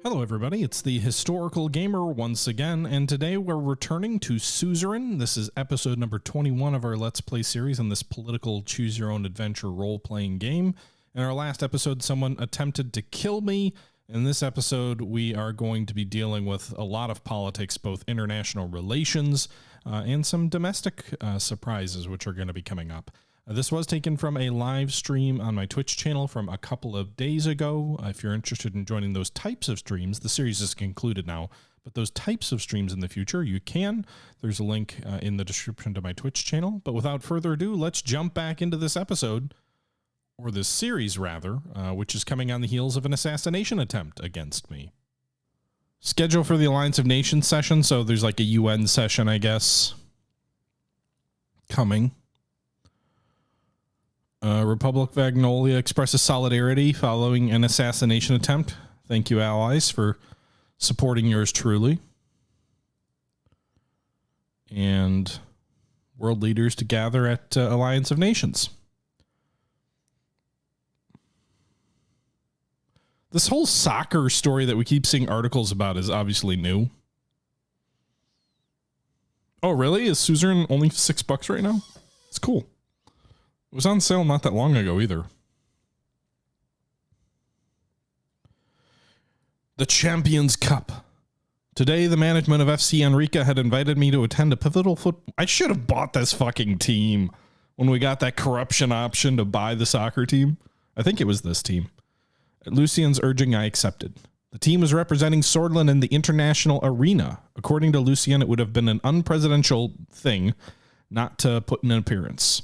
Hello everybody, it's the Historical Gamer once again, and today we're returning to Suzerain. This is episode number 21 of our Let's Play series on this political choose-your-own-adventure role-playing game. In our last episode, someone attempted to kill me. In this episode, we are going to be dealing with a lot of politics, both international relations and some domestic surprises, which are going to be coming up. This was taken from a live stream on my Twitch channel from a couple of days ago. If you're interested in joining those types of streams, the series is concluded now, but those types of streams in the future, you can. There's a link in the description to my Twitch channel. But without further ado, let's jump back into this episode, or this series rather, which is coming on the heels of an assassination attempt against me. Schedule for the Alliance of Nations session, so there's like a UN session, I guess, coming. Republic of Magnolia expresses solidarity following an assassination attempt. Thank you, allies, for supporting yours truly. And world leaders to gather at Alliance of Nations. This whole soccer story that we keep seeing articles about is obviously new. Oh, really? Is Suzerain only $6 right now? It's cool. It was on sale not that long ago either. The Champions Cup. Today, the management of FC Enrica had invited me to attend a pivotal football. I should have bought this fucking team when we got that corruption option to buy the soccer team. I think it was this team. At Lucien's urging, I accepted. The team was representing Sordland in the international arena. According to Lucien, it would have been an unpresidential thing not to put in an appearance.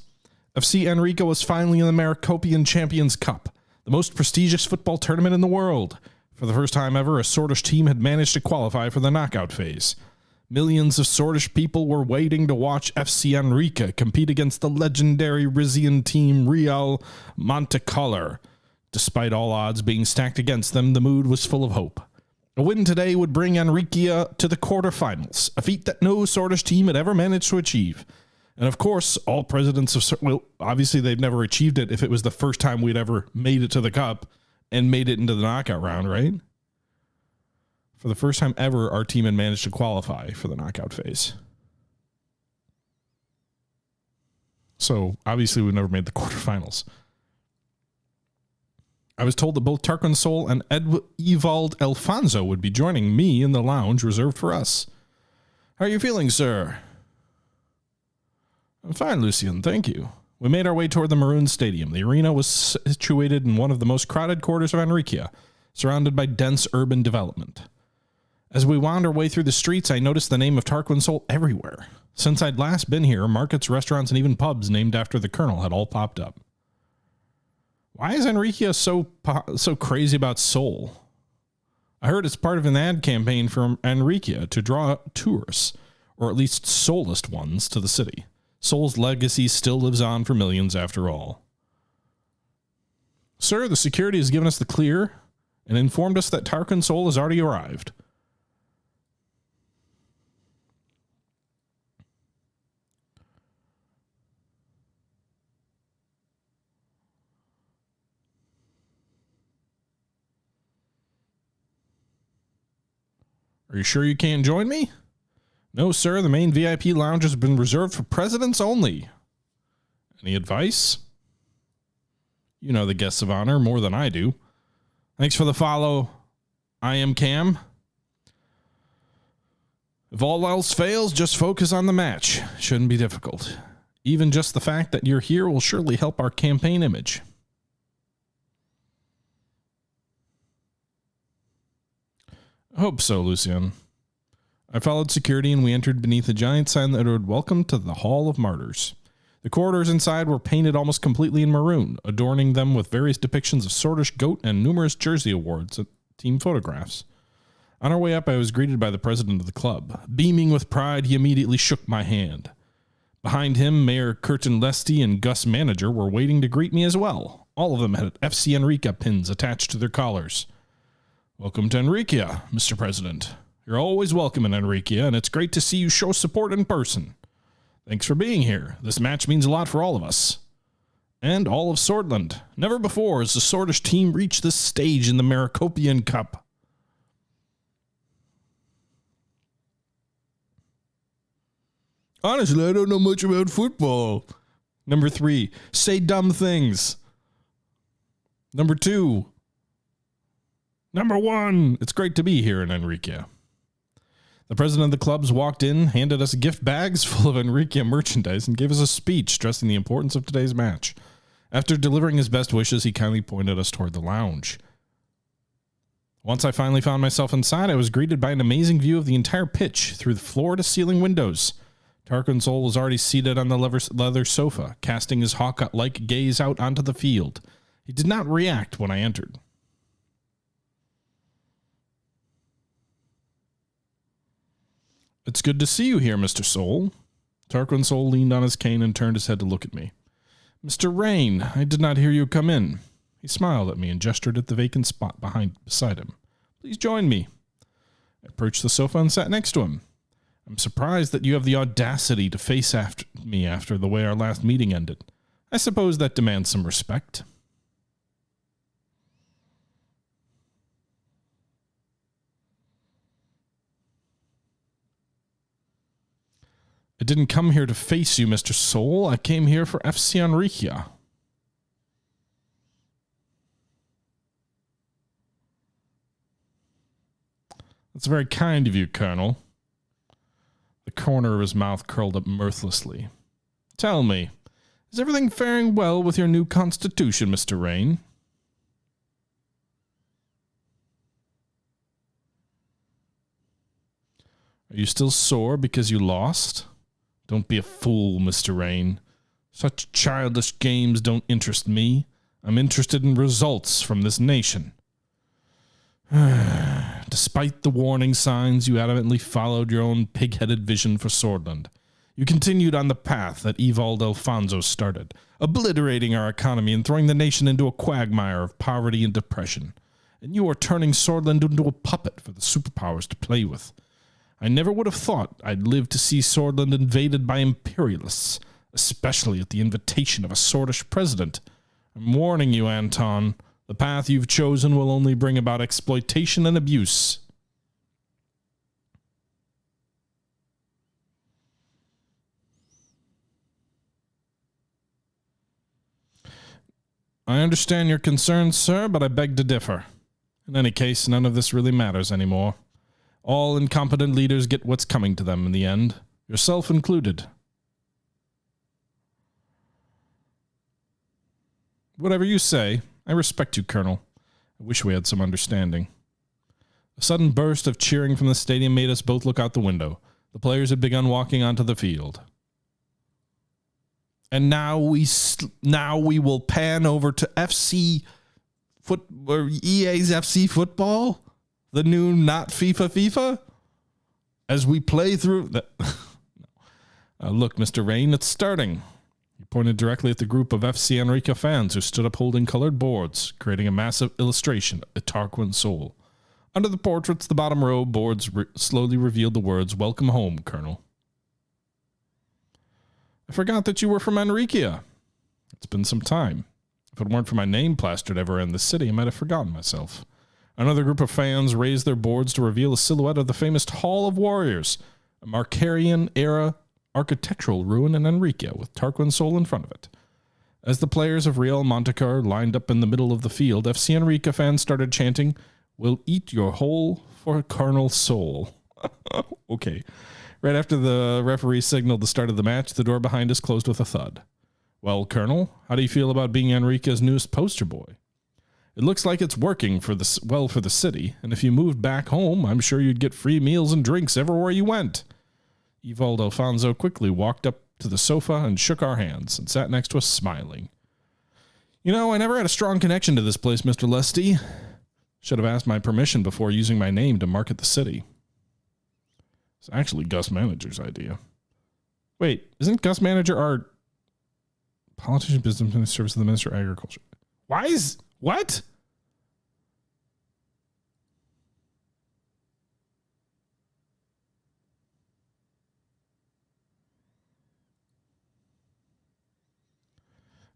FC Enrica was finally in the Maricopian Champions Cup, the most prestigious football tournament in the world. For the first time ever, a Sordish team had managed to qualify for the knockout phase. Millions of Sordish people were waiting to watch FC Enrica compete against the legendary Rizian team Real Montecolor. Despite all odds being stacked against them, the mood was full of hope. A win today would bring Enrica to the quarterfinals, a feat that no Sordish team had ever managed to achieve. And of course, all presidents of, well, obviously they've never achieved it if it was the first time we'd ever made it to the cup and made it into the knockout round, right? For the first time ever, our team had managed to qualify for the knockout phase. So obviously we've never made the quarterfinals. I was told that both Tarquin Sol and Evald Alfonso would be joining me in the lounge reserved for us. How are you feeling, sir? I'm fine, Lucien, thank you. We made our way toward the Maroon Stadium. The arena was situated in one of the most crowded quarters of Enrica, surrounded by dense urban development. As we wound our way through the streets, I noticed the name of Tarquin Sol everywhere. Since I'd last been here, markets, restaurants, and even pubs named after the colonel had all popped up. Why is Enrica so crazy about Sol? I heard it's part of an ad campaign from Enrica to draw tourists, or at least Solist ones, to the city. Sol's legacy still lives on for millions after all. Sir, the security has given us the clear and informed us that Tarquin Sol has already arrived. Are you sure you can't join me? No, sir, the main VIP lounge has been reserved for presidents only. Any advice? You know the guests of honor more than I do. Thanks for the follow. I am Cam. If all else fails, just focus on the match. Shouldn't be difficult. Even just the fact that you're here will surely help our campaign image. I hope so, Lucien. I followed security and we entered beneath a giant sign that read, "Welcome to the Hall of Martyrs." The corridors inside were painted almost completely in maroon, adorning them with various depictions of Sordish goat and numerous jersey awards and team photographs. On our way up, I was greeted by the president of the club. Beaming with pride, he immediately shook my hand. Behind him, Mayor Curtin Lesty and Gus Manager were waiting to greet me as well. All of them had FC Enrica pins attached to their collars. Welcome to Enrica, Mr. President. You're always welcome in Enrica, and it's great to see you show support in person. Thanks for being here. This match means a lot for all of us. And all of Sordland. Never before has the Sordish team reached this stage in the Maricopian Cup. Honestly, I don't know much about football. Number 3, say dumb things. Number 2. Number 1, it's great to be here in Enrique. The president of the clubs walked in, handed us gift bags full of Enrique merchandise, and gave us a speech stressing the importance of today's match. After delivering his best wishes, he kindly pointed us toward the lounge. Once I finally found myself inside, I was greeted by an amazing view of the entire pitch through the floor-to-ceiling windows. Tarquin Sol was already seated on the leather sofa, casting his hawk-like gaze out onto the field. He did not react when I entered. It's good to see you here, Mr. Sol. Tarquin Sol leaned on his cane and turned his head to look at me. Mr. Rayne, I did not hear you come in. He smiled at me and gestured at the vacant spot beside him. Please join me. I approached the sofa and sat next to him. I'm surprised that you have the audacity to face me after the way our last meeting ended. I suppose that demands some respect. I didn't come here to face you, Mr. Sol. I came here for FC Enrique. That's very kind of you, Colonel. The corner of his mouth curled up mirthlessly. Tell me, is everything faring well with your new constitution, Mr. Rayne? Are you still sore because you lost? Don't be a fool, Mr. Rayne. Such childish games don't interest me. I'm interested in results from this nation. Despite the warning signs, you adamantly followed your own pig-headed vision for Sordland. You continued on the path that Evald Alfonso started, obliterating our economy and throwing the nation into a quagmire of poverty and depression. And you are turning Sordland into a puppet for the superpowers to play with. I never would have thought I'd live to see Sordland invaded by imperialists, especially at the invitation of a Sordish president. I'm warning you, Anton. The path you've chosen will only bring about exploitation and abuse. I understand your concerns, sir, but I beg to differ. In any case, none of this really matters anymore. All incompetent leaders get what's coming to them in the end, yourself included. Whatever you say, I respect you, Colonel. I wish we had some understanding. A sudden burst of cheering from the stadium made us both look out the window. The players had begun walking onto the field. And now we will pan over to EA's FC football, the new not FIFA, as we play through. Look, Mr. Rayne, it's starting. He pointed directly at the group of FC Enrique fans who stood up holding colored boards, creating a massive illustration of Tarquin Sol. Under the portraits, the bottom row boards slowly revealed the words, "Welcome home, Colonel." I forgot that you were from Enrique. It's been some time. If it weren't for my name plastered everywhere in the city, I might have forgotten myself. Another group of fans raised their boards to reveal a silhouette of the famous Hall of Warriors, a Marcarian-era architectural ruin in Enrique with Tarquin Sol in front of it. As the players of Real Montecar lined up in the middle of the field, FC Enrique fans started chanting, "We'll eat your whole for Colonel Sol." Okay. Right after the referee signaled the start of the match, the door behind us closed with a thud. Well, Colonel, how do you feel about being Enrique's newest poster boy? It looks like it's working for the city, and if you moved back home, I'm sure you'd get free meals and drinks everywhere you went. Evald Alfonso quickly walked up to the sofa and shook our hands and sat next to us smiling. You know, I never had a strong connection to this place, Mr. Lusty. Should have asked my permission before using my name to market the city. It's actually Gus Manager's idea. Wait, isn't Gus Manager our politician, business minister, service of the Minister of Agriculture? What?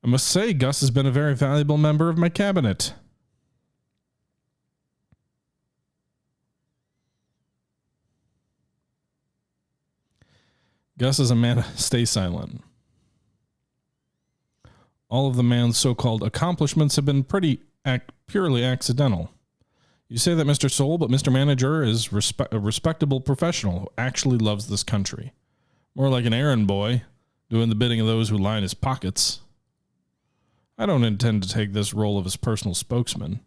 I must say, Gus has been a very valuable member of my cabinet. Gus is a man. Stay silent. All of the man's so-called accomplishments have been purely accidental. You say that Mr. Soul, but Mr. Manager is a respectable professional who actually loves this country. More like an errand boy, doing the bidding of those who line his pockets. I don't intend to take this role of his personal spokesman.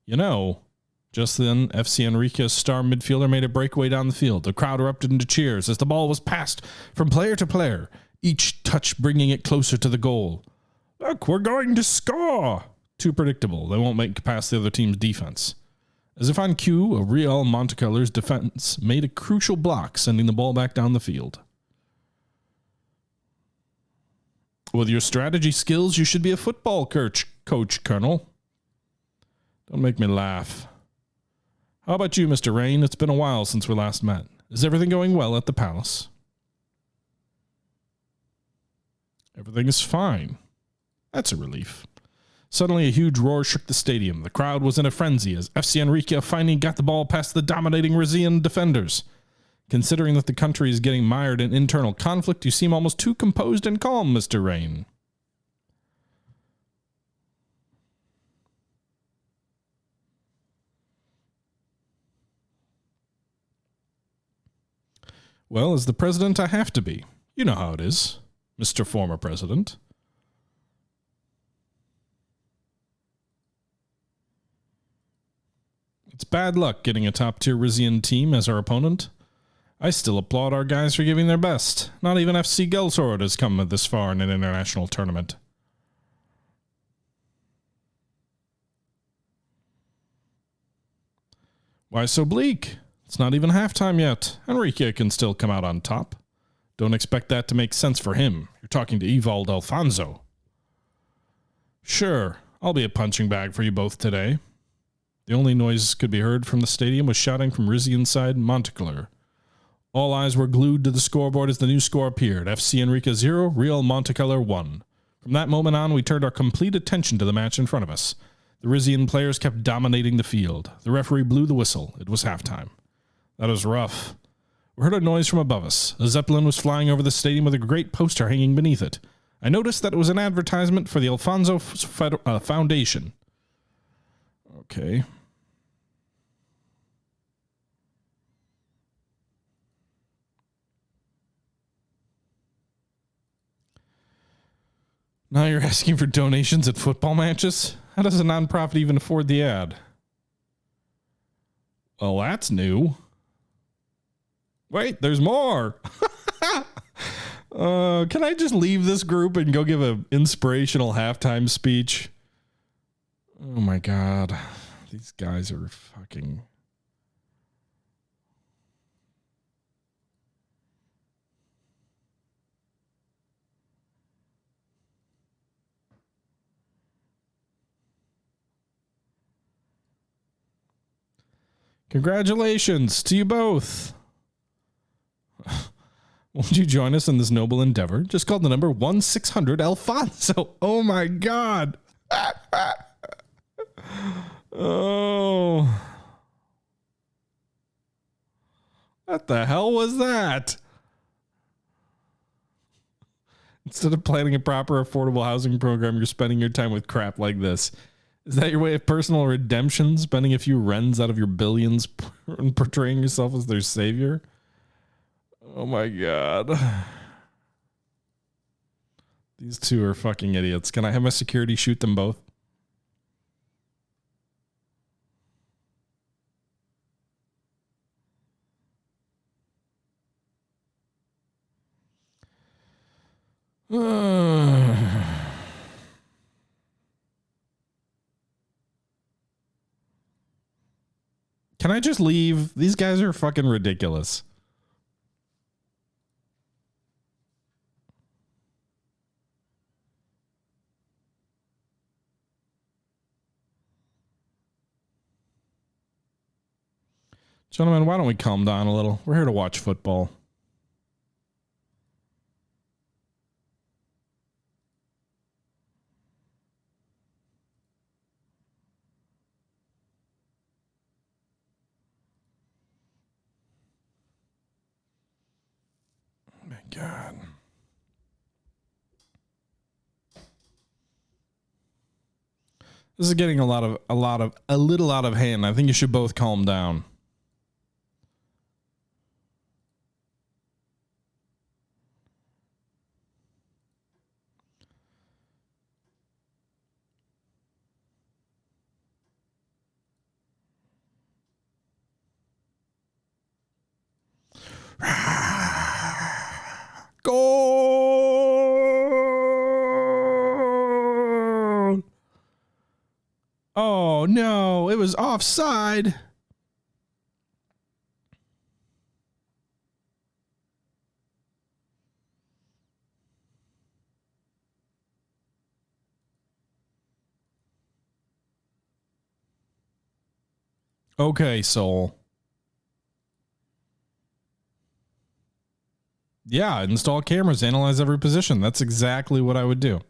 You know, just then, FC Enrique's star midfielder made a breakaway down the field. The crowd erupted into cheers as the ball was passed from player to player, each touch bringing it closer to the goal. Look, we're going to score! Too predictable. They won't make it past the other team's defense. As if on cue, a Real Montecolor's defense made a crucial block, sending the ball back down the field. With your strategy skills, you should be a football coach, Colonel. Don't make me laugh. How about you, Mr. Rayne? It's been a while since we last met. Is everything going well at the palace? Everything is fine. That's a relief. Suddenly, a huge roar shook the stadium. The crowd was in a frenzy as FC Enrique finally got the ball past the dominating Rizian defenders. Considering that the country is getting mired in internal conflict, you seem almost too composed and calm, Mr. Rayne. Well, as the president, I have to be. You know how it is, Mr. Former President. It's bad luck getting a top-tier Rizian team as our opponent. I still applaud our guys for giving their best. Not even FC Gelsord has come this far in an international tournament. Why so bleak? It's not even halftime yet. Enrique can still come out on top. Don't expect that to make sense for him. You're talking to Evald Alfonso. Sure, I'll be a punching bag for you both today. The only noise could be heard from the stadium was shouting from Rizian side Montecolor. All eyes were glued to the scoreboard as the new score appeared. FC Enrique 0, Real Montecolor 1. From that moment on, we turned our complete attention to the match in front of us. The Rizian players kept dominating the field. The referee blew the whistle. It was halftime. That was rough. We heard a noise from above us. A Zeppelin was flying over the stadium with a great poster hanging beneath it. I noticed that it was an advertisement for the Alfonso Foundation. Okay. Now you're asking for donations at football matches? How does a nonprofit even afford the ad? Well, that's new. Wait, there's more. Can I just leave this group and go give an inspirational halftime speech? Oh my God. These guys are fucking... Congratulations to you both. Won't you join us in this noble endeavor? Just call the number 1-600 Alfonso. Oh my God. Oh. What the hell was that? Instead of planning a proper affordable housing program, you're spending your time with crap like this. Is that your way of personal redemption? Spending a few rends out of your billions and portraying yourself as their savior? Oh my God. These two are fucking idiots. Can I have my security shoot them both? Can I just leave? These guys are fucking ridiculous. Gentlemen, why don't we calm down a little? We're here to watch football. God. This is getting a little out of hand. I think you should both calm down. Goal! Oh no, it was offside. Okay, Soul. Yeah, install cameras, analyze every position. That's exactly what I would do.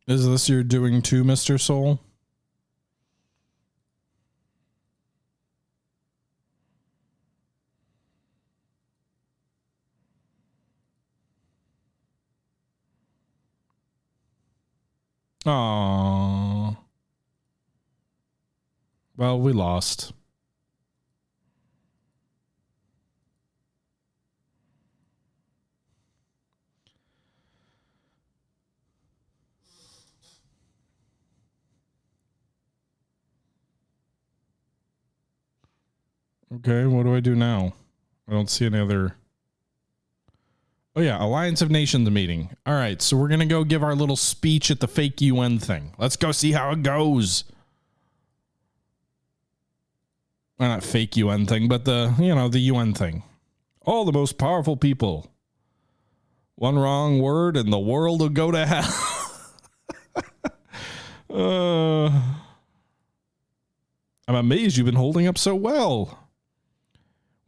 Is this you're doing too, Mr. Soul? Aww. Well, we lost. Okay, what do I do now? I don't see any other... Oh yeah, Alliance of Nations meeting. All right, so we're going to go give our little speech at the fake UN thing. Let's go see how it goes. Well, not fake UN thing, but the UN thing. All the most powerful people. One wrong word and the world will go to hell. I'm amazed you've been holding up so well.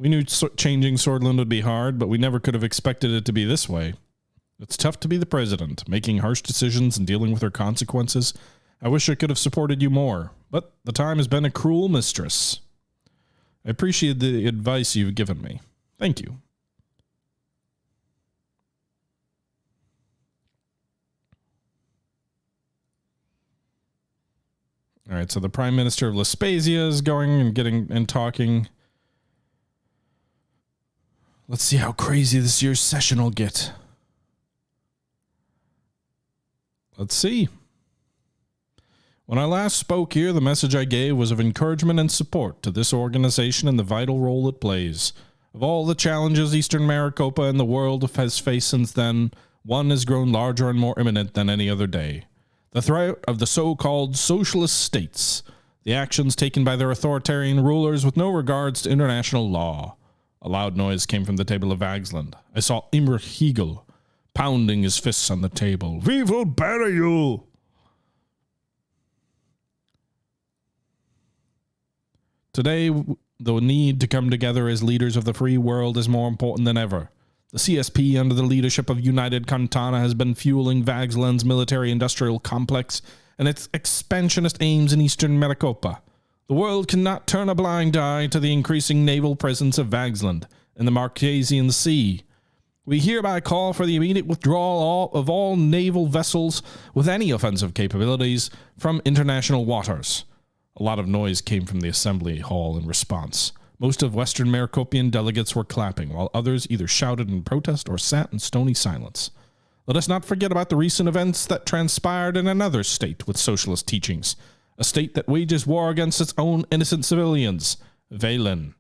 We knew changing Sordland would be hard, but we never could have expected it to be this way. It's tough to be the president, making harsh decisions and dealing with their consequences. I wish I could have supported you more, but the time has been a cruel mistress. I appreciate the advice you've given me. Thank you. All right, so the Prime Minister of Lespasia is going and getting and talking. Let's see how crazy this year's session will get. Let's see. When I last spoke here, the message I gave was of encouragement and support to this organization and the vital role it plays. Of all the challenges Eastern Maricopa and the world has faced since then, one has grown larger and more imminent than any other day. The threat of the so-called socialist states, the actions taken by their authoritarian rulers with no regards to international law. A loud noise came from the table of Vagsland. I saw Imre Hegel pounding his fists on the table. We will bury you! Today, the need to come together as leaders of the free world is more important than ever. The CSP, under the leadership of United Cantana, has been fueling Vagsland's military-industrial complex and its expansionist aims in eastern Maricopa. The world cannot turn a blind eye to the increasing naval presence of Vagsland in the Marquesian Sea. We hereby call for the immediate withdrawal of all naval vessels with any offensive capabilities from international waters. A lot of noise came from the assembly hall in response. Most of Western Maricopian delegates were clapping, while others either shouted in protest or sat in stony silence. Let us not forget about the recent events that transpired in another state with socialist teachings. A state that wages war against its own innocent civilians, Valen.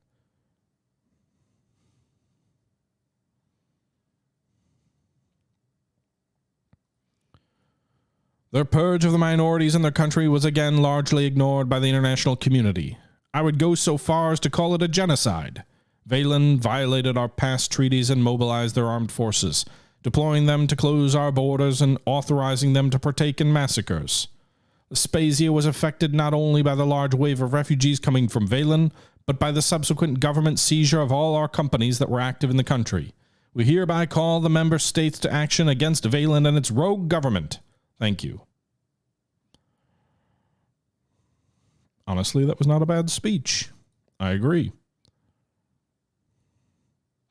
Their purge of the minorities in their country was again largely ignored by the international community. I would go so far as to call it a genocide. Valen violated our past treaties and mobilized their armed forces. deploying them to close our borders and authorizing them to partake in massacres. Aspasia was affected not only by the large wave of refugees coming from Valen, but by the subsequent government seizure of all our companies that were active in the country. We hereby call the member states to action against Valen and its rogue government. Thank you. Honestly, that was not a bad speech. I agree.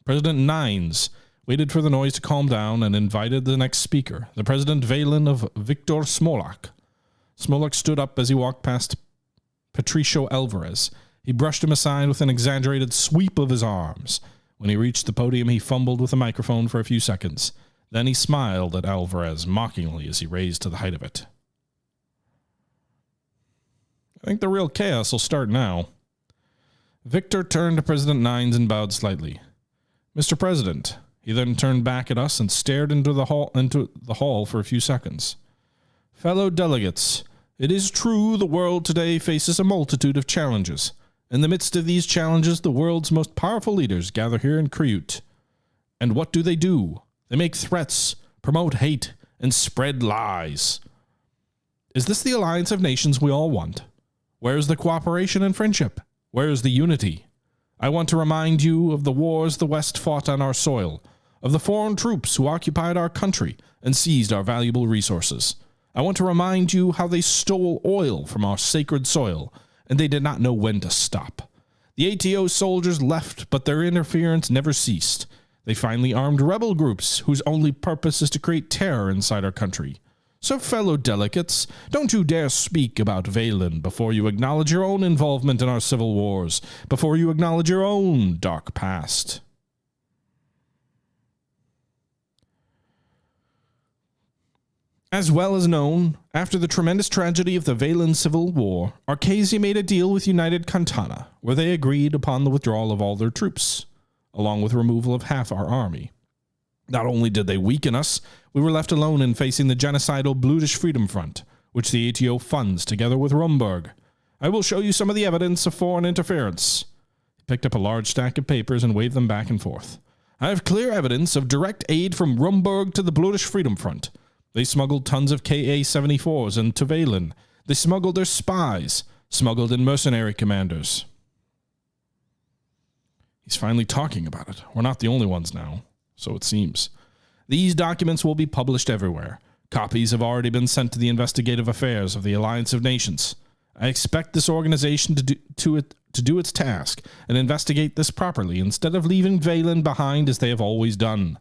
President Nines waited for the noise to calm down and invited the next speaker, the President Valen of Victor Smolak. Smolak stood up as he walked past Patricio Alvarez. He brushed him aside with an exaggerated sweep of his arms. When he reached the podium, he fumbled with the microphone for a few seconds. Then he smiled at Alvarez mockingly as he raised to the height of it. I think the real chaos will start now. Victor turned to President Nines and bowed slightly. Mr. President. He then turned back at us and stared into the hall for a few seconds. Fellow delegates, it is true the world today faces a multitude of challenges. In the midst of these challenges, the world's most powerful leaders gather here in Kriut. And what do? They make threats, promote hate, and spread lies. Is this the alliance of nations we all want? Where is the cooperation and friendship? Where is the unity? I want to remind you of the wars the West fought on our soil, of the foreign troops who occupied our country and seized our valuable resources. I want to remind you how they stole oil from our sacred soil, and they did not know when to stop. The ATO soldiers left, but their interference never ceased. They finally armed rebel groups whose only purpose is to create terror inside our country. So, fellow delegates, don't you dare speak about Valen before you acknowledge your own involvement in our civil wars, before you acknowledge your own dark past. As well as known, after the tremendous tragedy of the Valen Civil War, Arcasia made a deal with United Cantana, where they agreed upon the withdrawal of all their troops, along with removal of half our army. Not only did they weaken us, we were left alone in facing the genocidal Blutish Freedom Front, which the ATO funds together with Rumburg. I will show you some of the evidence of foreign interference. He picked up a large stack of papers and waved them back and forth. I have clear evidence of direct aid from Rumburg to the Blutish Freedom Front. They smuggled tons of Ka-74s into Valen. They smuggled their spies, smuggled in mercenary commanders. He's finally talking about it. We're not the only ones now. So it seems. These documents will be published everywhere. Copies have already been sent to the investigative affairs of the Alliance of Nations. I expect this organization to do its task and investigate this properly instead of leaving Valen behind as they have always done.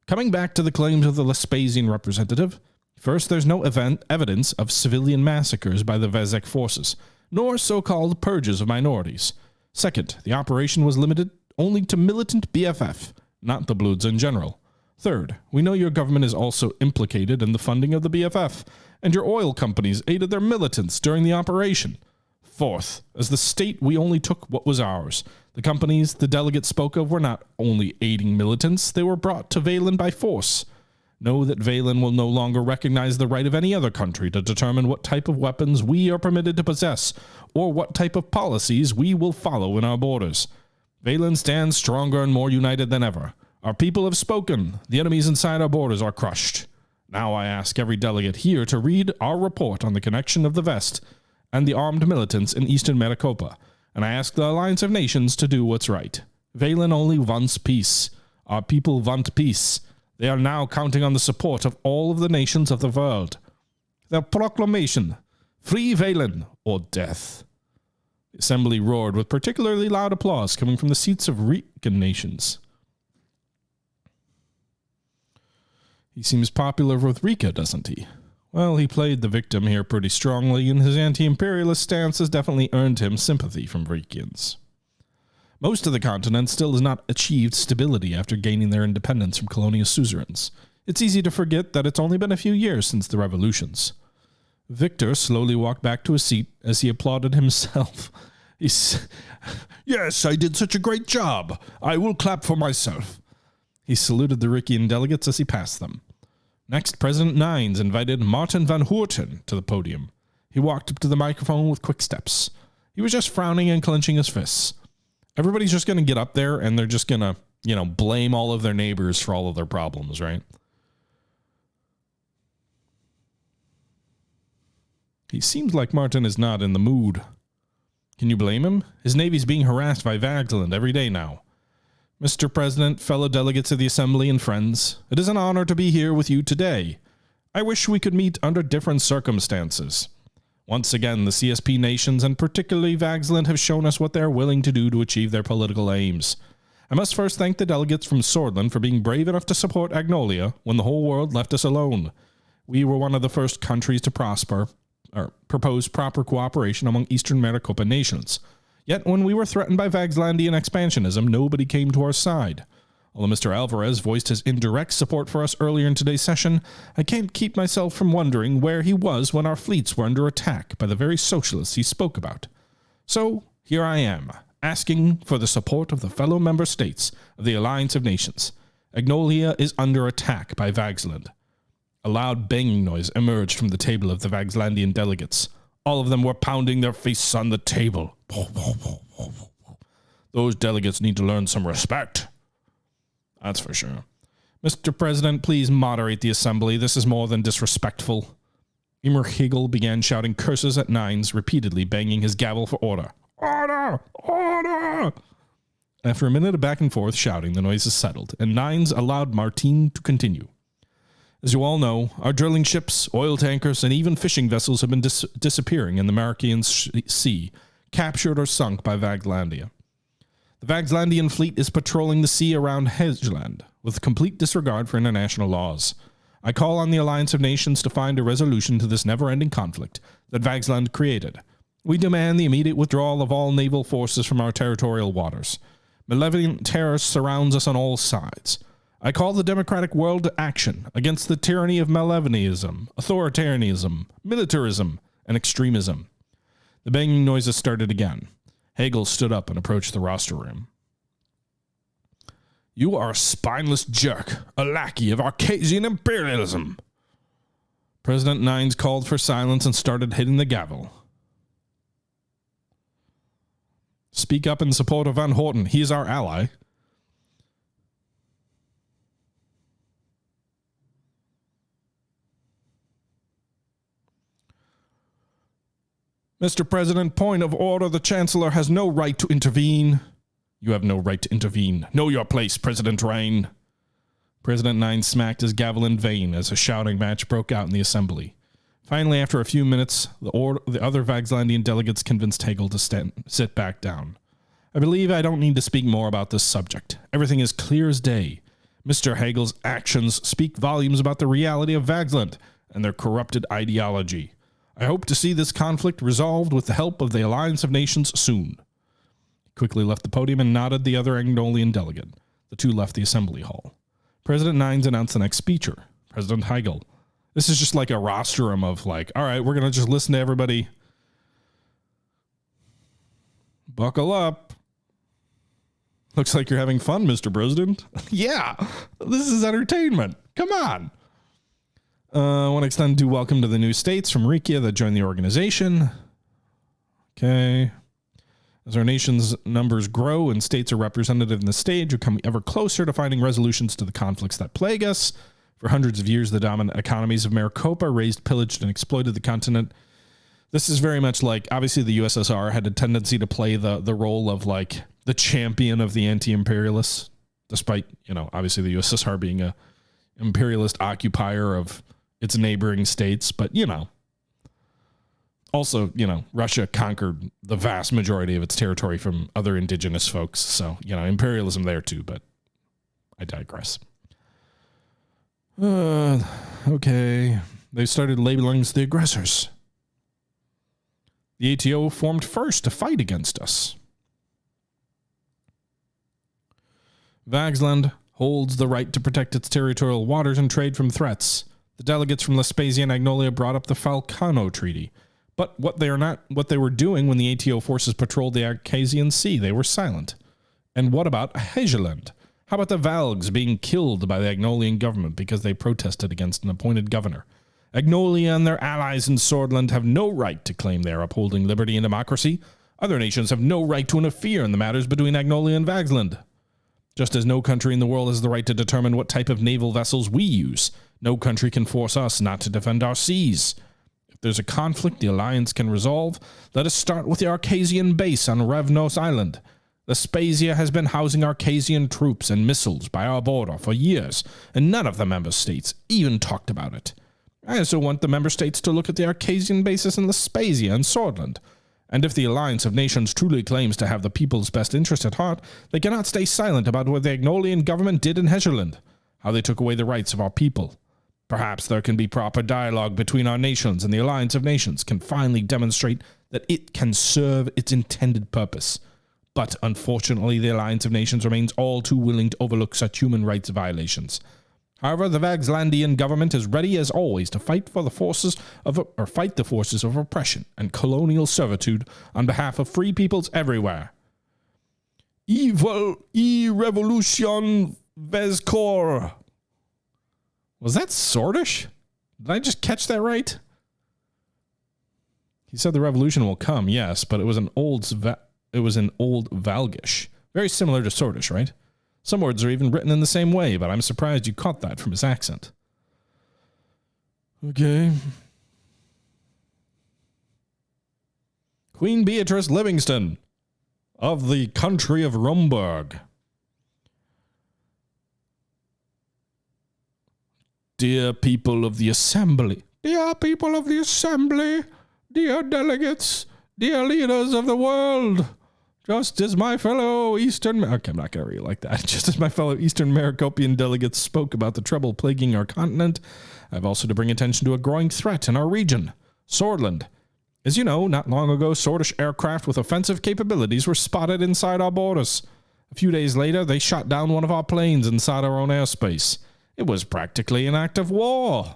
Coming back to the claims of the Vespasian representative, first, there's no evidence of civilian massacres by the Vezek forces, nor so-called purges of minorities. Second, the operation was limited only to militant BFF, not the Bloods in general. Third, we know your government is also implicated in the funding of the BFF, and your oil companies aided their militants during the operation. Fourth, as the state, we only took what was ours. The companies the delegate spoke of were not only aiding militants, they were brought to Valen by force. Know that Valen will no longer recognize the right of any other country to determine what type of weapons we are permitted to possess, or what type of policies we will follow in our borders. Valen stands stronger and more united than ever. Our people have spoken. The enemies inside our borders are crushed. Now I ask every delegate here to read our report on the connection of the Vest and the armed militants in eastern Maricopa, and I ask the Alliance of Nations to do what's right. Valen only wants peace. Our people want peace. They are now counting on the support of all of the nations of the world. The proclamation, Free Valen or Death. The assembly roared with particularly loud applause coming from the seats of Rican nations. He seems popular with Rica, doesn't he? Well, he played the victim here pretty strongly, and his anti-imperialist stance has definitely earned him sympathy from Ricians. Most of the continent still has not achieved stability after gaining their independence from colonial suzerains. It's easy to forget that it's only been a few years since the revolutions. Victor slowly walked back to his seat as he applauded himself. Yes, I did such a great job. I will clap for myself. He saluted the Rician delegates as he passed them. Next, President Nines invited Martin van Hoorten to the podium. He walked up to the microphone with quick steps. He was just frowning and clenching his fists. Everybody's just going to get up there and they're just going to blame all of their neighbors for all of their problems, right? He seems like Martin is not in the mood. Can you blame him? His navy's being harassed by Vagsland every day now. Mr. President, fellow delegates of the Assembly and friends, it is an honor to be here with you today. I wish we could meet under different circumstances. Once again, the CSP nations, and particularly Vagsland, have shown us what they are willing to do to achieve their political aims. I must first thank the delegates from Sordland for being brave enough to support Agnolia when the whole world left us alone. We were one of the first countries to propose proper cooperation among Eastern Maricopa nations. Yet when we were threatened by Vagslandian expansionism, nobody came to our side. Although Mr. Alvarez voiced his indirect support for us earlier in today's session, I can't keep myself from wondering where he was when our fleets were under attack by the very socialists he spoke about. So, here I am, asking for the support of the fellow member states of the Alliance of Nations. Agnolia is under attack by Vagsland. A loud banging noise emerged from the table of the Vagslandian delegates. All of them were pounding their fists on the table. Those delegates need to learn some respect. That's for sure. Mr. President, please moderate the assembly. This is more than disrespectful. Emer Hegel began shouting curses at Nines, repeatedly banging his gavel for order. Order! Order! After a minute of back and forth shouting, the noises settled, and Nines allowed Martine to continue. As you all know, our drilling ships, oil tankers, and even fishing vessels have been disappearing in the Marikian Sea, captured or sunk by Vaglandia. The Vagslandian fleet is patrolling the sea around Hedgeland, with complete disregard for international laws. I call on the Alliance of Nations to find a resolution to this never-ending conflict that Vagsland created. We demand the immediate withdrawal of all naval forces from our territorial waters. Malevolent terror surrounds us on all sides. I call the democratic world to action against the tyranny of malevolism, authoritarianism, militarism, and extremism. The banging noises started again. Hegel stood up and approached the roster room. You are a spineless jerk, a lackey of Arcasian imperialism. President Nines called for silence and started hitting the gavel. Speak up in support of Van Horten. He is our ally. Mr. President, point of order. The Chancellor has no right to intervene. You have no right to intervene. Know your place, President Rayne. President Nine smacked his gavel in vain as a shouting match broke out in the assembly. Finally, after a few minutes, the other Vagslandian delegates convinced Hegel to sit back down. I believe I don't need to speak more about this subject. Everything is clear as day. Mr. Hegel's actions speak volumes about the reality of Vagsland and their corrupted ideology. I hope to see this conflict resolved with the help of the Alliance of Nations soon. He quickly left the podium and nodded the other Agnolian delegate. The two left the assembly hall. President Nines announced the next speaker, President Hegel. This is just like a rostrum of all right, we're going to just listen to everybody. Buckle up. Looks like you're having fun, Mr. President. Yeah, this is entertainment. Come on. I want to extend due welcome to the new states from Rikia that joined the organization. Okay. As our nation's numbers grow and states are represented in the stage, we come ever closer to finding resolutions to the conflicts that plague us. For hundreds of years, the dominant economies of Maricopa raised, pillaged, and exploited the continent. This is very much like, obviously the USSR had a tendency to play the role of the champion of the anti-imperialists, despite, obviously the USSR being a imperialist occupier of its neighboring states, but also, Russia conquered the vast majority of its territory from other indigenous folks. So, imperialism there too, but I digress. Okay. They started labeling us the aggressors. The ATO formed first to fight against us. Vagsland holds the right to protect its territorial waters and trade from threats. The delegates from Lespasia and Agnolia brought up the Falcano Treaty. But what they were doing when the ATO forces patrolled the Arcasian Sea, they were silent. And what about Hegeland? How about the Valgs being killed by the Agnolian government because they protested against an appointed governor? Agnolia and their allies in Sordland have no right to claim they are upholding liberty and democracy. Other nations have no right to interfere in the matters between Agnolia and Vagsland. Just as no country in the world has the right to determine what type of naval vessels we use, no country can force us not to defend our seas. If there's a conflict the Alliance can resolve, let us start with the Arcasian base on Revnos Island. Vespasia has been housing Arcasian troops and missiles by our border for years, and none of the member states even talked about it. I also want the member states to look at the Arcasian bases in Vespasia and Sordland. And if the Alliance of Nations truly claims to have the people's best interest at heart, they cannot stay silent about what the Agnolian government did in Hesherland, how they took away the rights of our people. Perhaps there can be proper dialogue between our nations, and the Alliance of Nations can finally demonstrate that it can serve its intended purpose. But unfortunately, the Alliance of Nations remains all too willing to overlook such human rights violations. However, the Vagslandian government is ready as always to fight the forces of oppression and colonial servitude on behalf of free peoples everywhere. Evil revolution Vezkor. Was that Sordish? Did I just catch that right? He said the revolution will come, yes, but it was in Old Valgish. Very similar to Sordish, right? Some words are even written in the same way, but I'm surprised you caught that from his accent. Okay. Queen Beatrice Livingston of the country of Rumburg. Dear people of the assembly, dear people of the assembly, dear delegates, dear leaders of the world, just as my fellow Eastern... Okay, I'm not going to read it like that. Just as my fellow Eastern Maricopian delegates spoke about the trouble plaguing our continent, I have also to bring attention to a growing threat in our region, Sordland. As you know, not long ago, Sordish aircraft with offensive capabilities were spotted inside our borders. A few days later, they shot down one of our planes inside our own airspace. It was practically an act of war.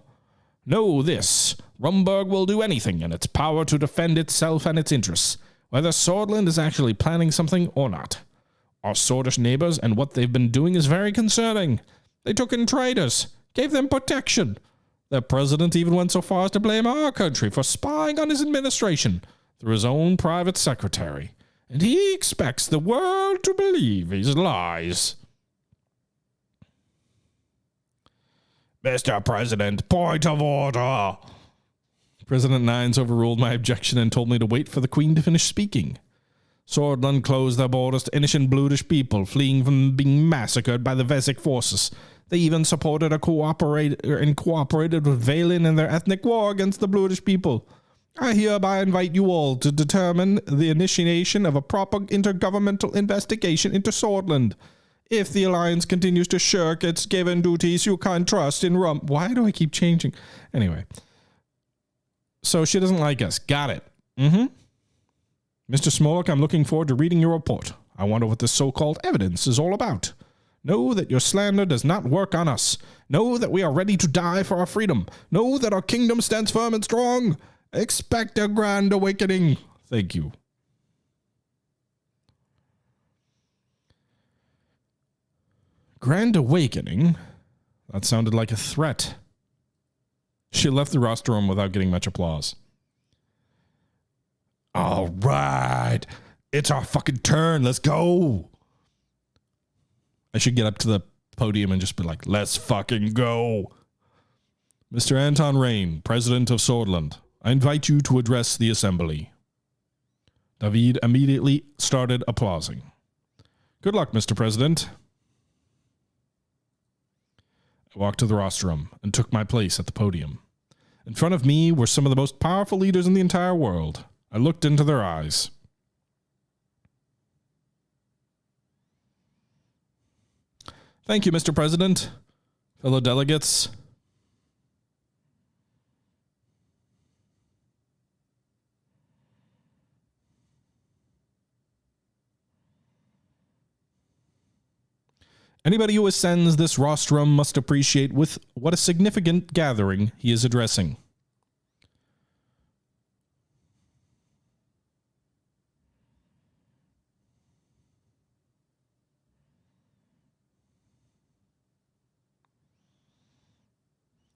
Know this, Rumburg will do anything in its power to defend itself and its interests, whether Sordland is actually planning something or not. Our Sordish neighbors and what they've been doing is very concerning. They took in traders, gave them protection. Their president even went so far as to blame our country for spying on his administration through his own private secretary. And he expects the world to believe his lies. Mr. President, point of order. President Nines overruled my objection and told me to wait for the Queen to finish speaking. Sordland closed their borders to innocent Bludish people fleeing from being massacred by the Vesic forces. They even supported and cooperated with Valen in their ethnic war against the Bludish people. I hereby invite you all to determine the initiation of a proper intergovernmental investigation into Sordland. If the Alliance continues to shirk its given duties, you can't trust in Why do I keep changing? Anyway. So she doesn't like us. Got it. Mr. Smolak, I'm looking forward to reading your report. I wonder what this so-called evidence is all about. Know that your slander does not work on us. Know that we are ready to die for our freedom. Know that our kingdom stands firm and strong. Expect a grand awakening. Thank you. Grand awakening? That sounded like a threat. She left the rostrum without getting much applause. All right. It's our fucking turn. Let's go. I should get up to the podium and just be like, let's fucking go. Mr. Anton Rayne, President of Sordland, I invite you to address the assembly. David immediately started applauding. Good luck, Mr. President. I walked to the rostrum and took my place at the podium. In front of me were some of the most powerful leaders in the entire world. I looked into their eyes. Thank you, Mr. President, fellow delegates. Anybody who ascends this rostrum must appreciate with what a significant gathering he is addressing.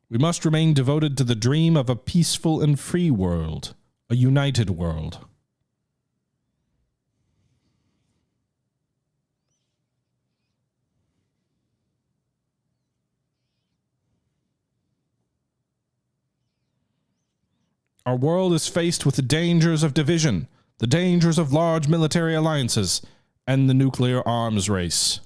We must remain devoted to the dream of a peaceful and free world, a united world. Our world is faced with the dangers of division, the dangers of large military alliances, and the nuclear arms race.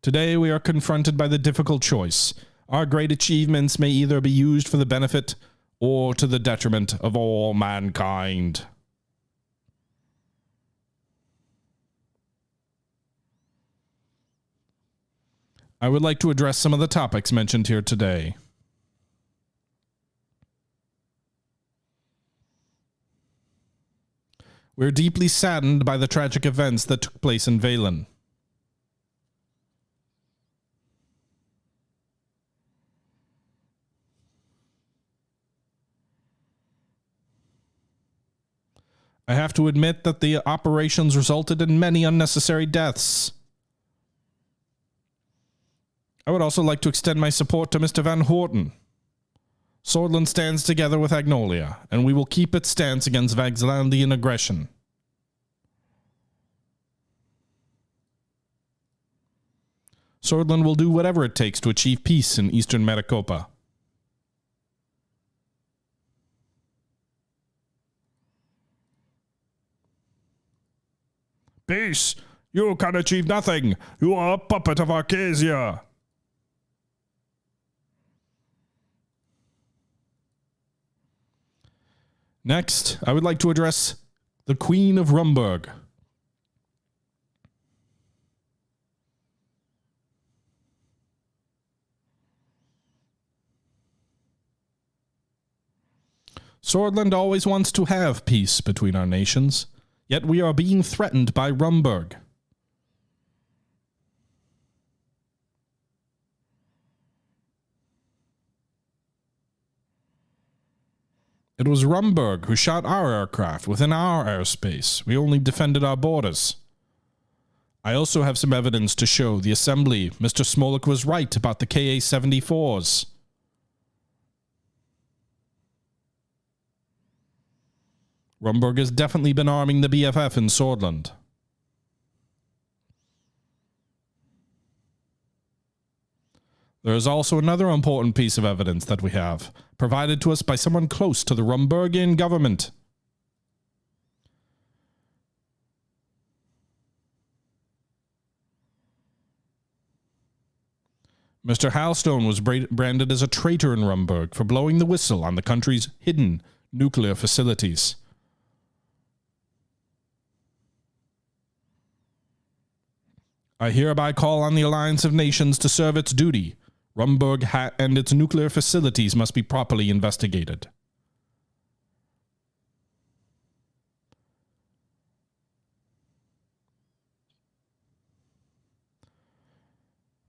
Today we are confronted by the difficult choice. Our great achievements may either be used for the benefit or to the detriment of all mankind. I would like to address some of the topics mentioned here today. We're deeply saddened by the tragic events that took place in Valen. I have to admit that the operations resulted in many unnecessary deaths. I would also like to extend my support to Mr. Van Horten. Sordland stands together with Agnolia, and we will keep its stance against Vaxlandian aggression. Sordland will do whatever it takes to achieve peace in eastern Maricopa. Peace! You can achieve nothing! You are a puppet of Arcasia! Next, I would like to address the Queen of Rumburg. Sordland always wants to have peace between our nations. Yet we are being threatened by Rumburg. It was Rumburg who shot our aircraft within our airspace. We only defended our borders. I also have some evidence to show the Assembly Mr. Smolik was right about the Ka-74s. Rumburg has definitely been arming the BFF in Sordland. There is also another important piece of evidence that we have, provided to us by someone close to the Rumburgian government. Mr. Halstone was branded as a traitor in Rumburg for blowing the whistle on the country's hidden nuclear facilities. I hereby call on the Alliance of Nations to serve its duty. Rumburg and its nuclear facilities must be properly investigated.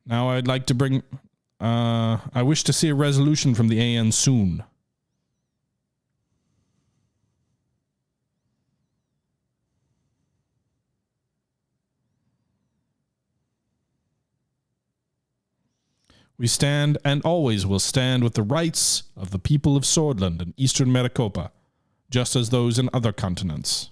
Now I'd like to bring... I wish to see a resolution from the AN soon. We stand and always will stand with the rights of the people of Sordland and eastern Maricopa, just as those in other continents.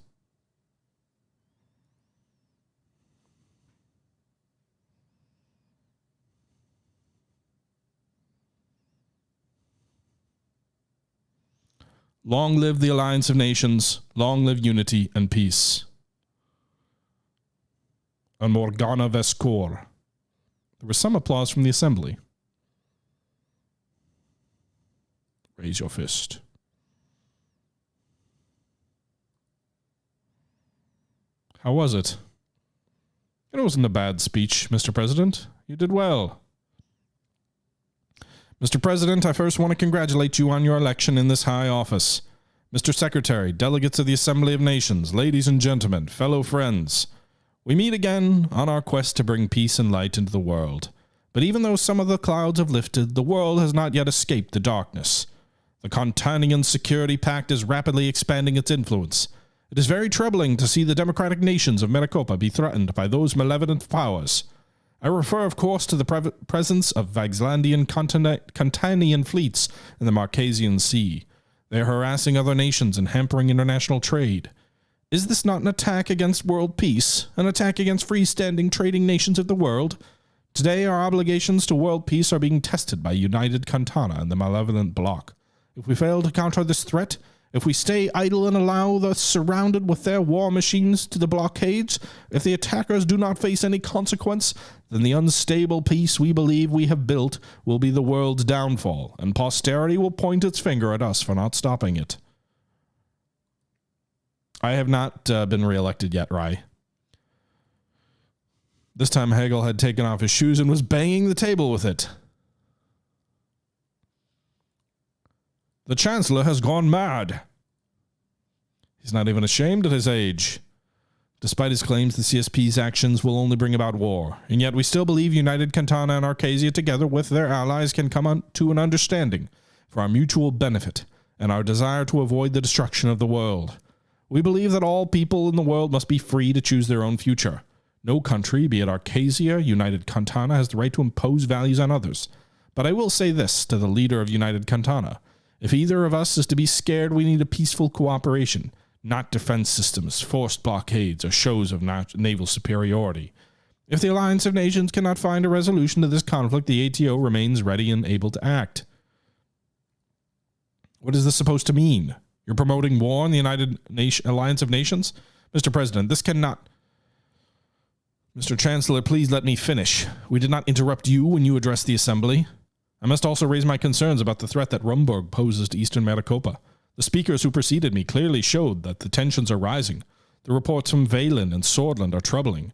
Long live the Alliance of Nations, long live unity and peace. And Morgana Vescor. There was some applause from the Assembly. Raise your fist. How was it? It wasn't a bad speech, Mr. President. You did well. Mr. President, I first want to congratulate you on your election in this high office. Mr. Secretary, delegates of the Assembly of Nations, ladies and gentlemen, fellow friends, we meet again on our quest to bring peace and light into the world. But even though some of the clouds have lifted, the world has not yet escaped the darkness. The Contanian Security Pact is rapidly expanding its influence. It is very troubling to see the democratic nations of Maricopa be threatened by those malevolent powers. I refer, of course, to the presence of Vaxlandian Contanian fleets in the Marquesian Sea. They are harassing other nations and hampering international trade. Is this not an attack against world peace? An attack against freestanding trading nations of the world? Today, our obligations to world peace are being tested by United Kantana and the Malevolent Bloc. If we fail to counter this threat, if we stay idle and allow us surrounded with their war machines to the blockades, if the attackers do not face any consequence, then the unstable peace we believe we have built will be the world's downfall, and posterity will point its finger at us for not stopping it. I have not been reelected yet, Rye. This time Hegel had taken off his shoes and was banging the table with it. The Chancellor has gone mad. He's not even ashamed at his age. Despite his claims, the CSP's actions will only bring about war, and yet we still believe United Kantana and Arcasia together with their allies can come to an understanding for our mutual benefit and our desire to avoid the destruction of the world. We believe that all people in the world must be free to choose their own future. No country, be it Arcasia, United Kantana, has the right to impose values on others. But I will say this to the leader of United Kantana. If either of us is to be scared, we need a peaceful cooperation, not defense systems, forced blockades, or shows of naval superiority. If the Alliance of Nations cannot find a resolution to this conflict, the ATO remains ready and able to act. What is this supposed to mean? You're promoting war in the Alliance of Nations? Mr. President, this cannot... Mr. Chancellor, please let me finish. We did not interrupt you when you addressed the Assembly. I must also raise my concerns about the threat that Rumburg poses to eastern Maricopa. The speakers who preceded me clearly showed that the tensions are rising. The reports from Valen and Sordland are troubling.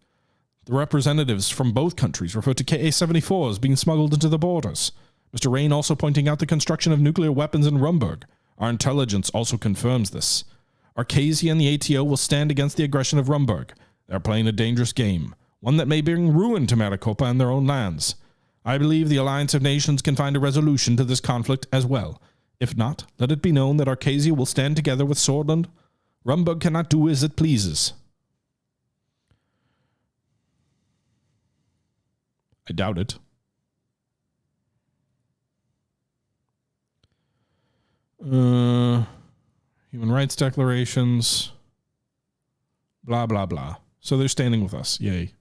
The representatives from both countries refer to KA-74s being smuggled into the borders. Mr. Rayne also pointing out the construction of nuclear weapons in Rumburg. Our intelligence also confirms this. Arcasia and the ATO will stand against the aggression of Rumburg. They are playing a dangerous game, one that may bring ruin to Maricopa and their own lands. I believe the Alliance of Nations can find a resolution to this conflict as well. If not, let it be known that Arcasia will stand together with Sordland. Rumburg cannot do as it pleases. I doubt it. Human rights declarations. Blah, blah, blah. So they're standing with us. Yay.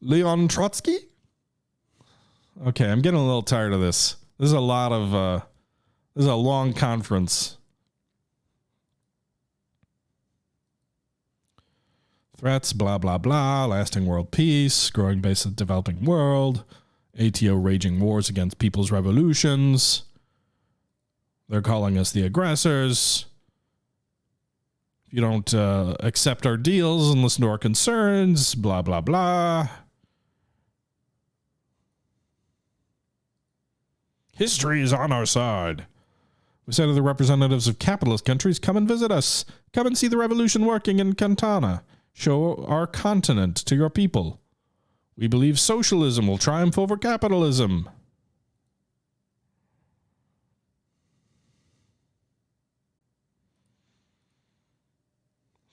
Leon Trotsky? Okay, I'm getting a little tired of this. This is a lot of, this is a long conference. Threats, blah, blah, blah, lasting world peace, growing base of developing world, ATO raging wars against people's revolutions. They're calling us the aggressors. If you don't accept our deals and listen to our concerns, blah, blah, blah. History is on our side. We say to the representatives of capitalist countries, come and visit us. Come and see the revolution working in Kantana. Show our continent to your people. We believe socialism will triumph over capitalism.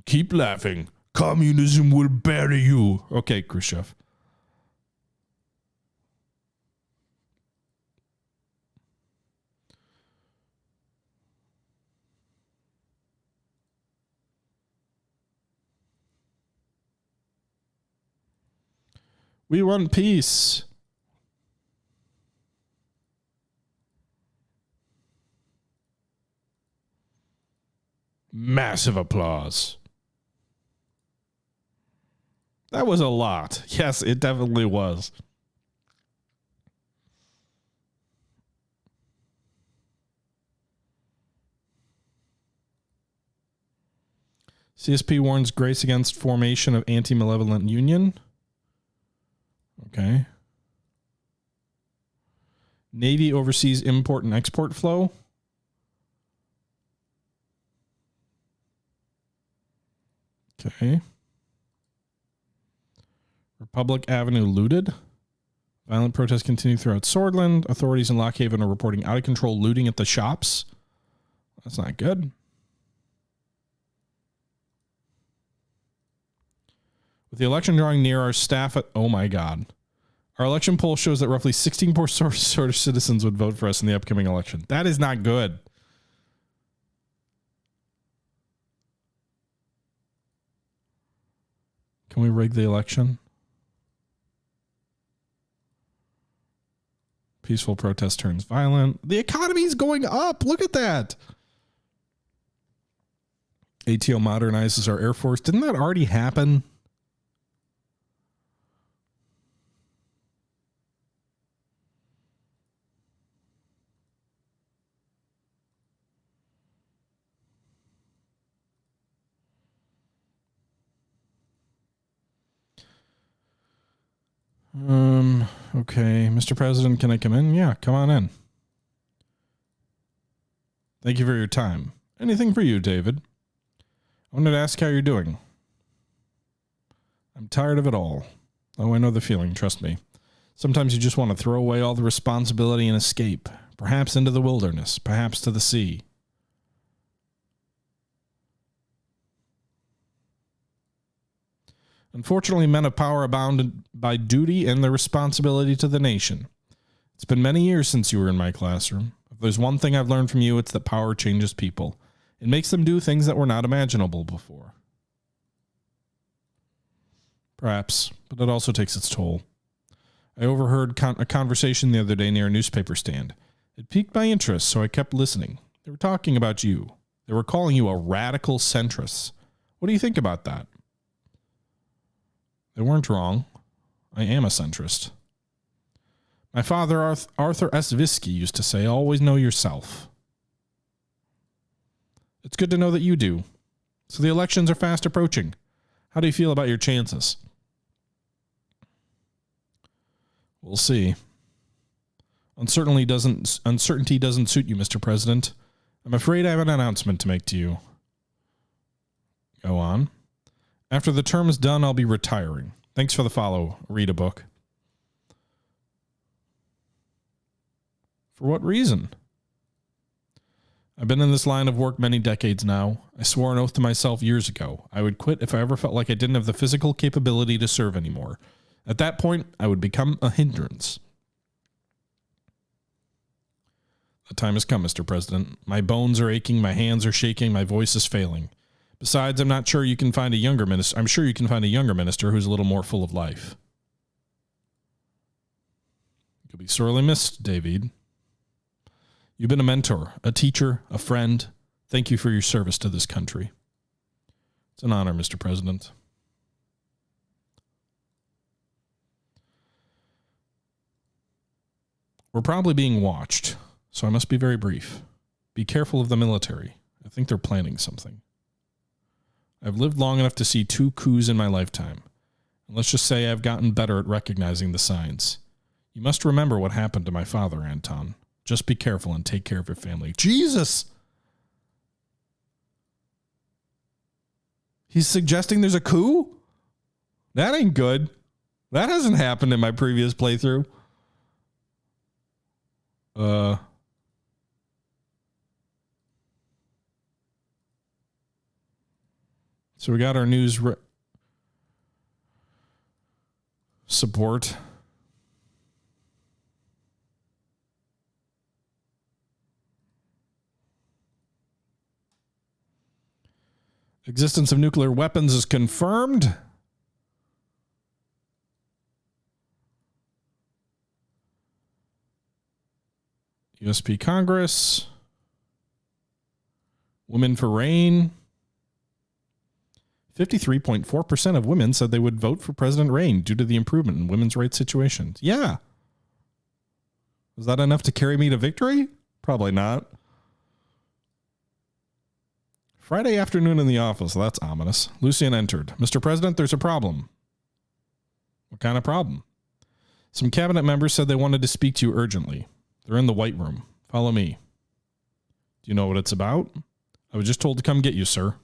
Keep laughing. Communism will bury you. Okay, Khrushchev. We want peace. Massive applause. That was a lot. Yes, it definitely was. CSP warns Grace against formation of anti-malevolent union. Okay. Navy oversees import and export flow. Okay. Republic Avenue looted. Violent protests continue throughout Sordland. Authorities in Lockhaven are reporting out of control looting at the shops. That's not good. With the election drawing near, our staff at... Oh my God. Our election poll shows that roughly 16% of citizens would vote for us in the upcoming election. That is not good. Can we rig the election? Peaceful protest turns violent. The economy is going up. Look at that. ATO modernizes our Air Force. Didn't that already happen? Okay, Mr. President, can I come in? Yeah, come on in. Thank you for your time. Anything for you, David? I wanted to ask how you're doing. I'm tired of it all. Oh, I know the feeling, trust me. Sometimes you just want to throw away all the responsibility and escape, perhaps into the wilderness, perhaps to the sea. Unfortunately, men of power are bound by duty and their responsibility to the nation. It's been many years since you were in my classroom. If there's one thing I've learned from you, it's that power changes people. It makes them do things that were not imaginable before. Perhaps, but it also takes its toll. I overheard a conversation the other day near a newspaper stand. It piqued my interest, so I kept listening. They were talking about you. They were calling you a radical centrist. What do you think about that? They weren't wrong. I am a centrist. My father, Arthur S. Visky, used to say, always know yourself. It's good to know that you do. So the elections are fast approaching. How do you feel about your chances? We'll see. Uncertainty doesn't suit you, Mr. President. I'm afraid I have an announcement to make to you. Go on. After the term is done, I'll be retiring. Thanks for the follow. Read a book. For what reason? I've been in this line of work many decades now. I swore an oath to myself years ago. I would quit if I ever felt like I didn't have the physical capability to serve anymore. At that point, I would become a hindrance. The time has come, Mr. President. My bones are aching, my hands are shaking, my voice is failing. Besides, I'm sure you can find a younger minister who's a little more full of life. You'll be sorely missed, David. You've been a mentor, a teacher, a friend. Thank you for your service to this country. It's an honor, Mr. President. We're probably being watched, so I must be very brief. Be careful of the military. I think they're planning something. I've lived long enough to see 2 coups in my lifetime. And let's just say I've gotten better at recognizing the signs. You must remember what happened to my father, Anton. Just be careful and take care of your family. Jesus! He's suggesting there's a coup? That ain't good. That hasn't happened in my previous playthrough. So we got our news support. Existence of nuclear weapons is confirmed. USP Congress. Women for Rayne. 53.4% of women said they would vote for President Rayne due to the improvement in women's rights situations. Yeah. Was that enough to carry me to victory? Probably not. Friday afternoon in the office. That's ominous. Lucian entered. Mr. President, there's a problem. What kind of problem? Some cabinet members said they wanted to speak to you urgently. They're in the White Room. Follow me. Do you know what it's about? I was just told to come get you, sir.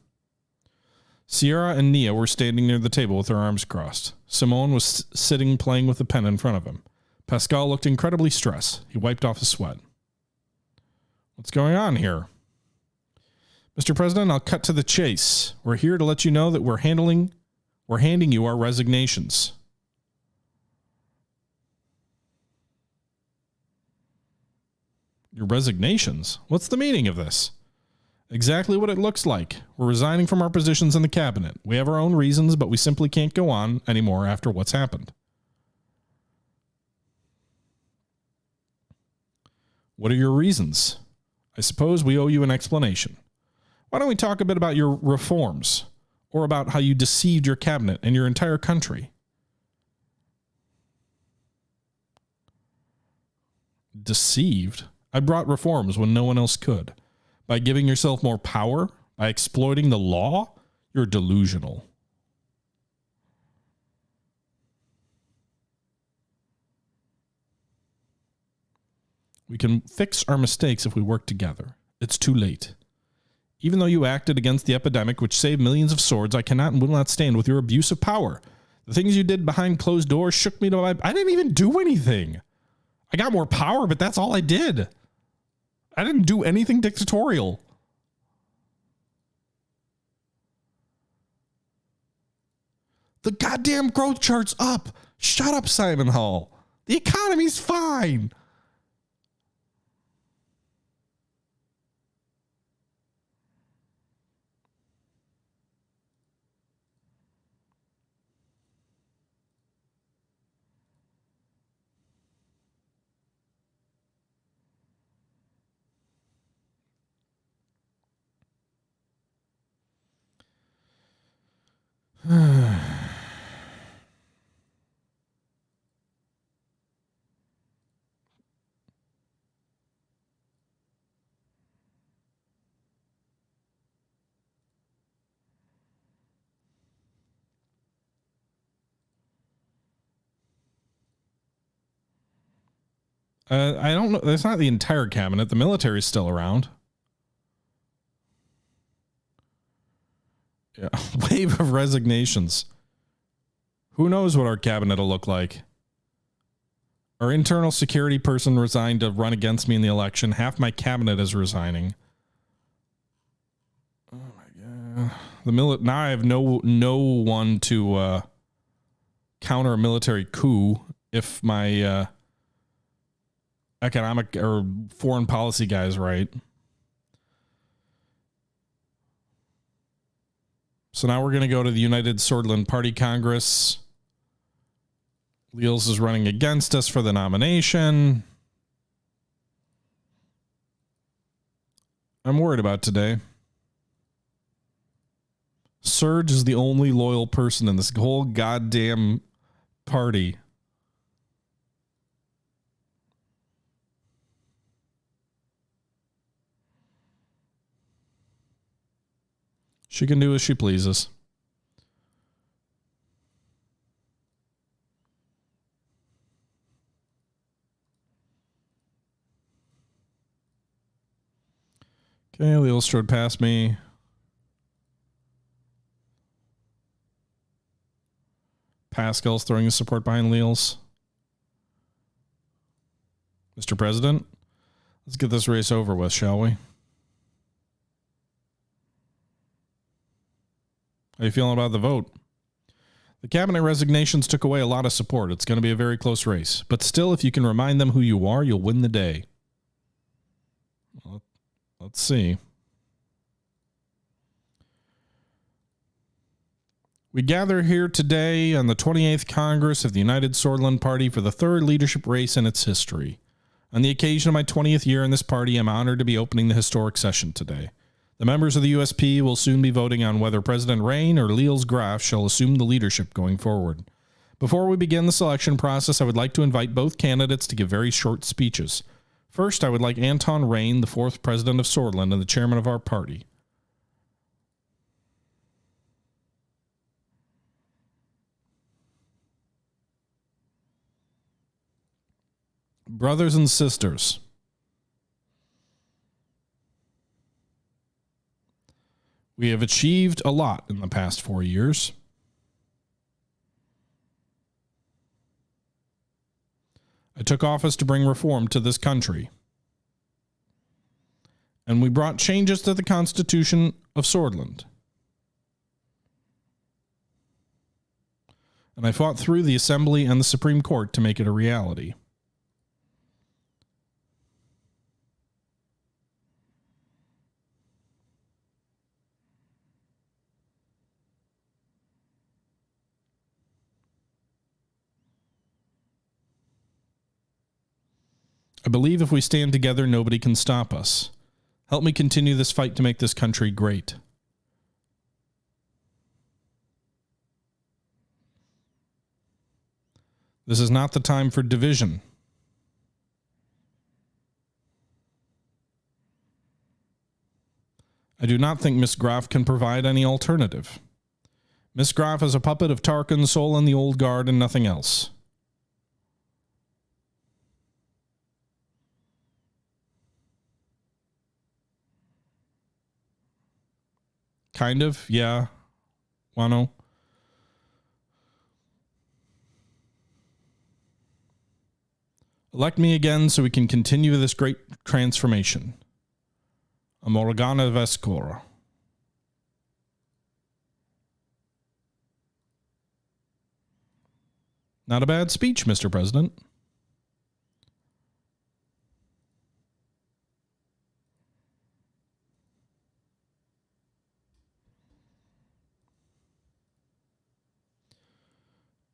Sierra and Nia were standing near the table with their arms crossed. Simone was sitting playing with a pen in front of him. Pascal looked incredibly stressed. He wiped off his sweat. What's going on here? Mr. President, I'll cut to the chase. We're here to let you know that we're We're handing you our resignations. Your resignations? What's the meaning of this? Exactly what it looks like. We're resigning from our positions in the cabinet. We have our own reasons, but we simply can't go on anymore after what's happened. What are your reasons? I suppose we owe you an explanation. Why don't we talk a bit about your reforms, or about how you deceived your cabinet and your entire country? Deceived? I brought reforms when no one else could. By giving yourself more power, by exploiting the law, you're delusional. We can fix our mistakes if we work together. It's too late. Even though you acted against the epidemic which saved millions of swords, I cannot and will not stand with your abuse of power. The things you did behind closed doors shook me to my... I didn't even do anything. I got more power, but that's all I did. I didn't do anything dictatorial. The goddamn growth chart's up. Shut up, Simon Hall. The economy's fine. I don't know. That's not the entire cabinet. The military's still around. Yeah. Wave of resignations. Who knows what our cabinet will look like? Our internal security person resigned to run against me in the election. Half my cabinet is resigning. Oh my god. Now I have no one to counter a military coup if my economic or foreign policy guy is right. So now we're going to go to the United Sordland Party Congress. Leals is running against us for the nomination. I'm worried about today. Serge is the only loyal person in this whole goddamn party. She can do as she pleases. Okay, Leal strode past me. Pascal's throwing his support behind Leal's. Mr. President, let's get this race over with, shall we? How are you feeling about the vote? The cabinet resignations took away a lot of support. It's going to be a very close race. But still, if you can remind them who you are, you'll win the day. Well, let's see. We gather here today on the 28th Congress of the United Sordland Party for the third leadership race in its history. On the occasion of my 20th year in this party, I'm honored to be opening the historic session today. The members of the USP will soon be voting on whether President Rayne or Leals Graf shall assume the leadership going forward. Before we begin the selection process, I would like to invite both candidates to give very short speeches. First, I would like Anton Rayne, the fourth President of Sordland and the chairman of our party. Brothers and sisters, we have achieved a lot in the past 4 years. I took office to bring reform to this country. And we brought changes to the Constitution of Sordland. And I fought through the Assembly and the Supreme Court to make it a reality. I believe if we stand together, nobody can stop us. Help me continue this fight to make this country great. This is not the time for division. I do not think Miss Graf can provide any alternative. Miss Graf is a puppet of Tarkin, Sol, and the Old Guard and nothing else. Kind of, yeah. Wano. Elect me again so we can continue this great transformation. Amorgana Vescora. Not a bad speech, Mr. President.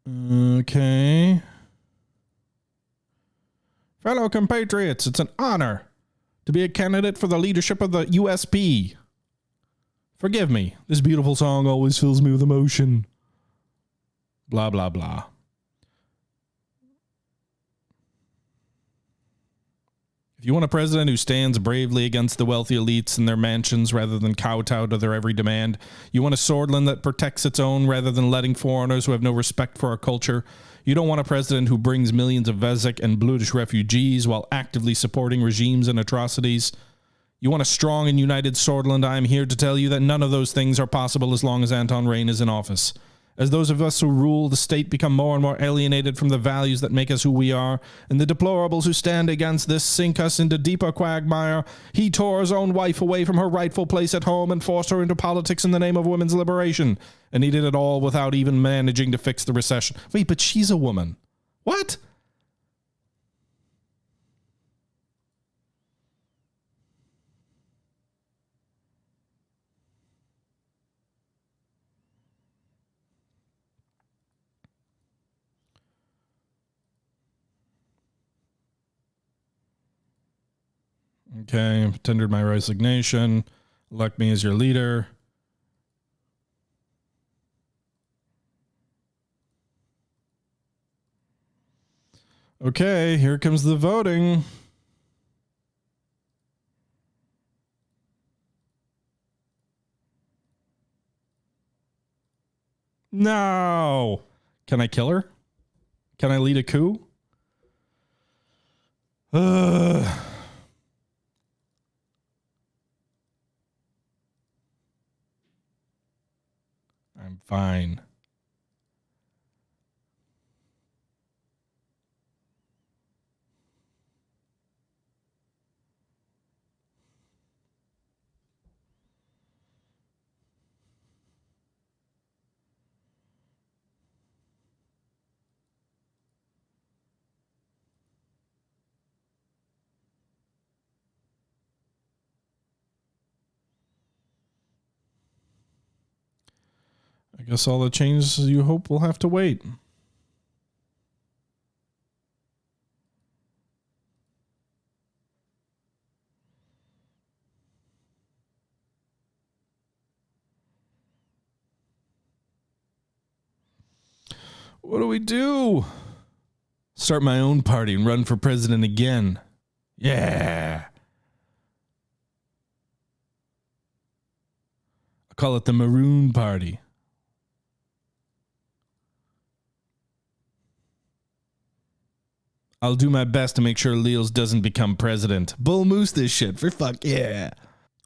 Okay. Fellow compatriots, it's an honor to be a candidate for the leadership of the USP. Forgive me, this beautiful song always fills me with emotion. Blah, blah, blah. If you want a president who stands bravely against the wealthy elites in their mansions rather than kowtow to their every demand, you want a Sordland that protects its own rather than letting foreigners who have no respect for our culture, you don't want a president who brings millions of Vezek and Bludish refugees while actively supporting regimes and atrocities. You want a strong and united Sordland. I am here to tell you that none of those things are possible as long as Anton Rayne is in office. As those of us who rule the state become more and more alienated from the values that make us who we are, and the deplorables who stand against this sink us into deeper quagmire, he tore his own wife away from her rightful place at home and forced her into politics in the name of women's liberation. And he did it all without even managing to fix the recession. Wait, but she's a woman. What? Okay, I've tendered my resignation. Elect me as your leader. Okay, here comes the voting. No. Can I kill her? Can I lead a coup? I'm fine. I guess all the changes you hope will have to wait. What do we do? Start my own party and run for president again. Yeah. I'll call it the Maroon Party. I'll do my best to make sure Leals doesn't become president. Bull moose this shit, for fuck yeah.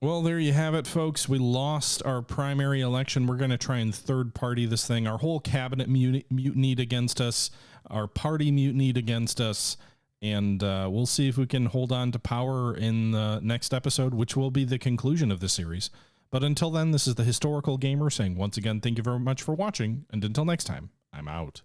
Well, there you have it, folks. We lost our primary election. We're going to try and third party this thing. Our whole cabinet mutinied against us. Our party mutinied against us. And we'll see if we can hold on to power in the next episode, which will be the conclusion of the series. But until then, this is the Historical Gamer saying once again, thank you very much for watching. And until next time, I'm out.